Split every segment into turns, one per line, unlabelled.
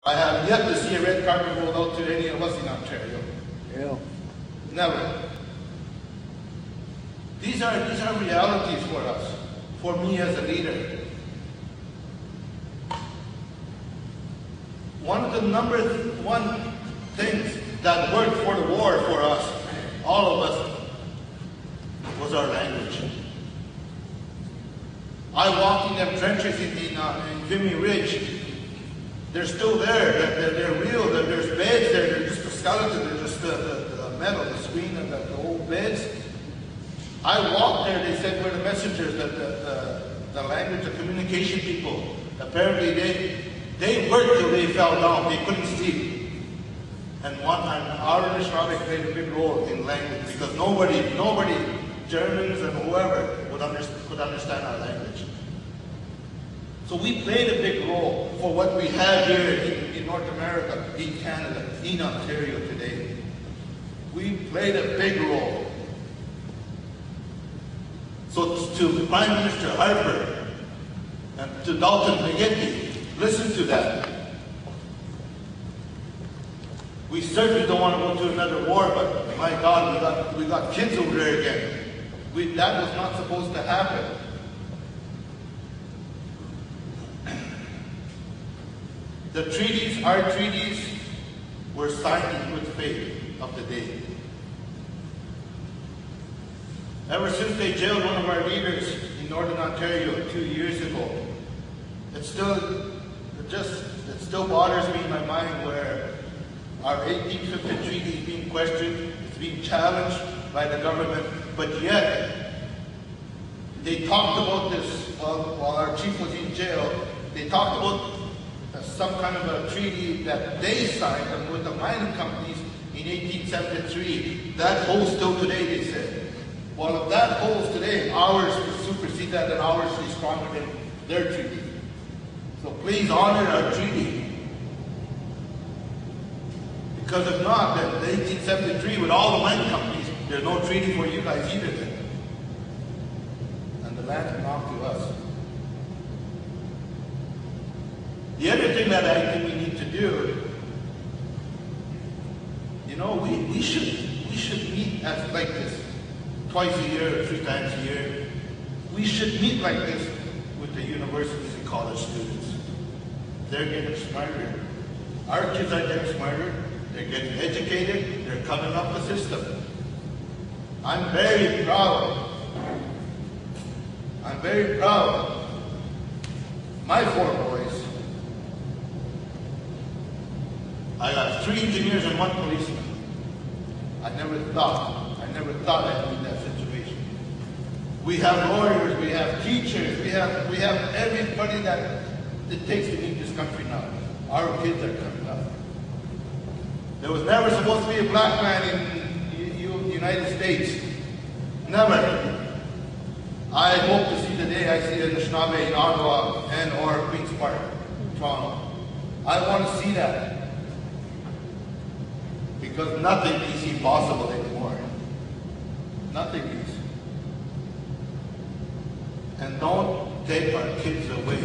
I have yet to see a red carpet rolled out to any of us in Ontario.
Yeah.
Never. These are realities for us, for me as a leader. One of the number one things that worked for the war for us, all of us, was our language. I walked in them trenches in Vimy Ridge. They're still there. They're real. There's beds there. They're just a skeleton. They're just the metal, the screen, and the old beds. I walked there. They said we're the messengers, the language, the communication people. Apparently they worked till they fell down. They couldn't sleep. And our Anishinaabe played a big role in language because nobody, Germans and whoever, could understand our language. So we played a big role for what we have here in North America, in Canada, in Ontario today. We played a big role. So to Prime Minister Harper and to Dalton McGuinty, listen to that. We certainly don't want to go to another war, but my God, we got kids over there again. That was not supposed to happen. The treaties, our treaties, were signed in good faith of the day. Ever since they jailed one of our leaders in Northern Ontario 2 years ago, it still bothers me in my mind where our 1850 treaty is being questioned, it's being challenged by the government, but yet they talked about this while our chief was in jail. They talked about some kind of a treaty that they signed with the mining companies in 1873. That holds still today, they said. Well, if that holds today, ours will supersede that and ours is stronger than their treaty. So please honor our treaty. Because if not, then 1873 with all the mining companies, there's no treaty for you guys either then. And the land belongs to us. The other thing that I think we need to do, we should meet like this twice a year or 3 times a year. We should meet like this with the universities and college students. They're getting smarter. Our kids are getting smarter. They're getting educated. They're coming up the system. I'm very proud. I'm very proud. My 4 boys. I got 3 engineers and 1 policeman. I never thought I'd be in that situation. We have lawyers, we have teachers, we have everybody that it takes to lead this country now. Our kids are coming up. There was never supposed to be a black man in the United States. Never. I hope to see the day I see the Anishinaabe in Ottawa and or Queen's Park, Toronto. I want to see that. Because nothing is impossible anymore. Nothing is. And don't take our kids away.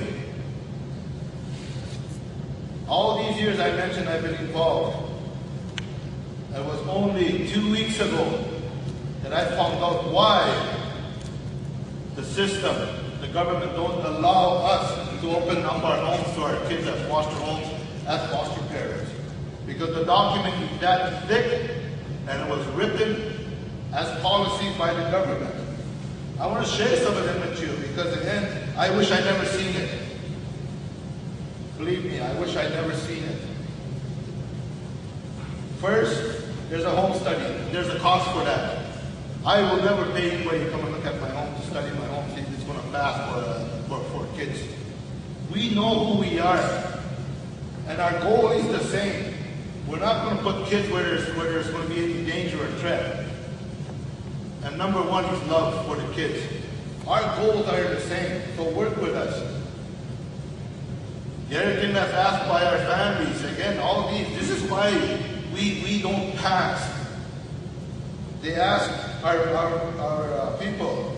All these years I mentioned I've been involved. It was only 2 weeks ago that I found out why the system, the government don't allow us to open up our homes to our kids as foster homes, as foster parents. Because the document is that thick and it was written as policy by the government. I want to share some of them with you because again, I wish I'd never seen it. Believe me, I wish I'd never seen it. First, there's a home study. There's a cost for that. I will never pay anybody to come and look at my home, to study my home, see if it's going to pass for kids. We know who we are. And our goal is the same. We're not going to put kids where there's going to be any danger or threat. And number 1 is love for the kids. Our goals are the same, so work with us. The other thing that's asked by our families, again, all these, this is why we don't pass. They ask our people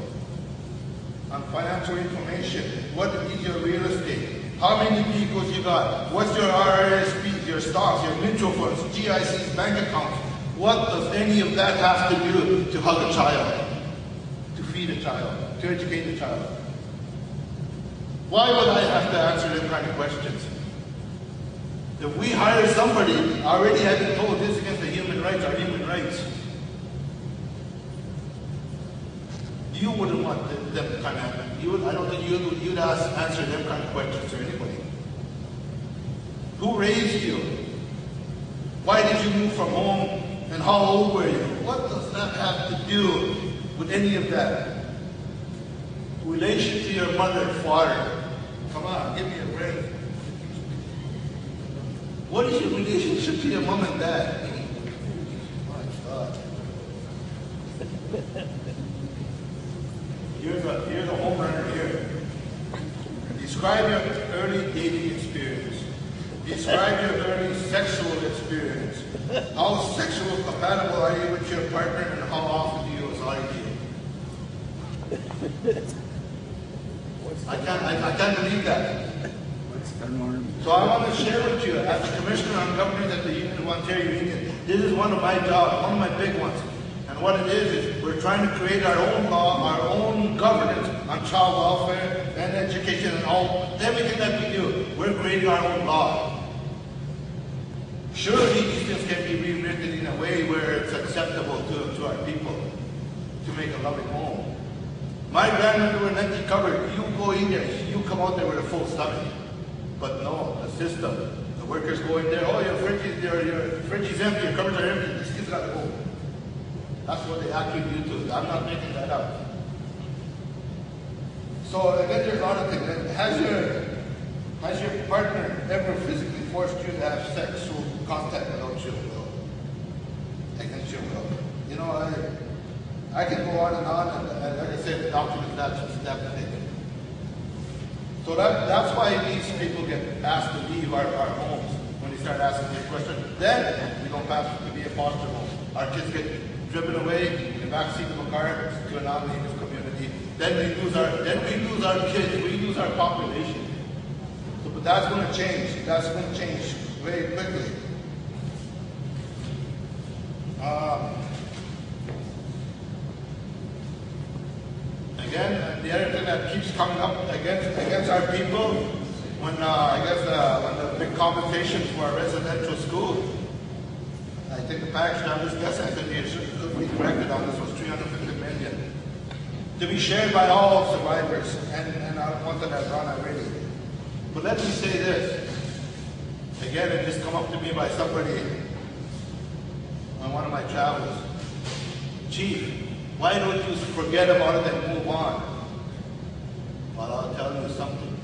on financial information, what is your real estate? How many vehicles you got? What's your RRSP? stocks, your mutual funds, GICs, bank accounts. What does any of that have to do to hug a child, to feed a child, to educate a child? Why would I have to answer them kind of questions? If we hire somebody already having told this against the human rights, our human rights, you wouldn't want them to kind of happen. I don't think you'd answer them kind of questions to anybody. Who raised you? Why did you move from home? And how old were you? What does that have to do with any of that? Relation to your mother and father. Come on, give me a break. What is your relationship to your mom and dad? My God. Here's a home runner here. Describe your early dating experience. Describe your early sexual experience. How sexual compatible are you with your partner, and how often do you reside here? I can't believe that. So I want to share with you, as a Commissioner on Government at the Union of Ontario Union, this is one of my jobs, one of my big ones. And what it is we're trying to create our own law, our own governance on child welfare and education and everything that we do. We're creating our own law. Surely these things can be rewritten in a way where it's acceptable to our people to make a loving home. My grandmother with an empty cupboard, you go in there, you come out there with a full stomach. But no, the system, the workers go in there, oh, your fridge is empty, your cupboards are empty, these kids gotta go. That's what they actually do to us. I'm not making that up. So again, there's a lot of things. Has your partner ever physically forced you to have sexual contact without your will? Against your will? You know, I can go on, and like I said, the documents that thing. So that's why these people get asked to leave our homes when they start asking these questions. Then we don't pass to be a foster home. Our kids get driven away in the backseat of a car to a non-native community. Then we lose our kids. We lose our population. So, but that's going to change. That's going to change very quickly. Again, the other thing that keeps coming up against our people, when the big compensation for our residential school, I think the package I was guessing, I said you should be corrected on this, was $350 million to be shared by all survivors and our ones that have run already. But let me say this. Again, it just come up to me by somebody on one of my travels. Chief, why don't you forget about it and move on? Well, I'll tell you something.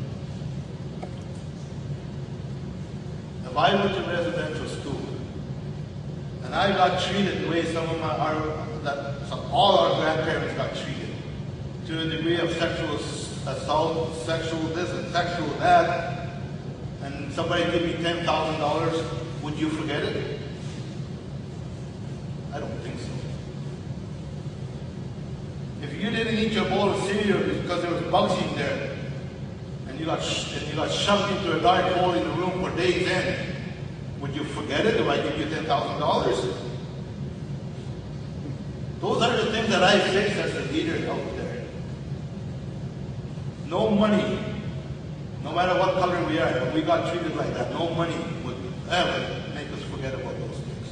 If I went to residential school and I got treated the way all our grandparents got treated, to a degree of sexual assault, sexual this and sexual that, and somebody give me $10,000, would you forget it? I don't think so. If you didn't eat your bowl of cereal because there was bugs in there, and you got shoved into a dark hole in the room for days in, would you forget it if I give you $10,000? Those are the things that I face as a leader out there. No money, no matter what color we are, if we got treated like that, no money would ever make us forget about those things.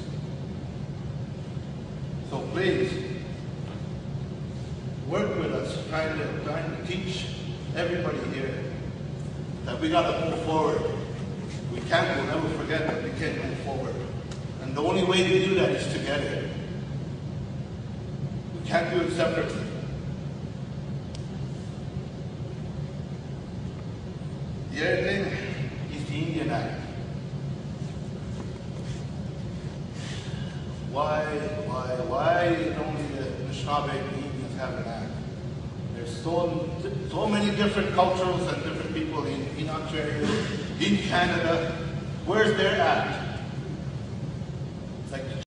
So please, work with us, trying to teach everybody here that we got to move forward. We'll never forget that we can move forward. And the only way to do that is together. We can't do it separately. The other thing is the Indian Act. Why only the Anishinaabe Indians have an act? There's so many different cultures and different people in Ontario, in Canada. Where's their act?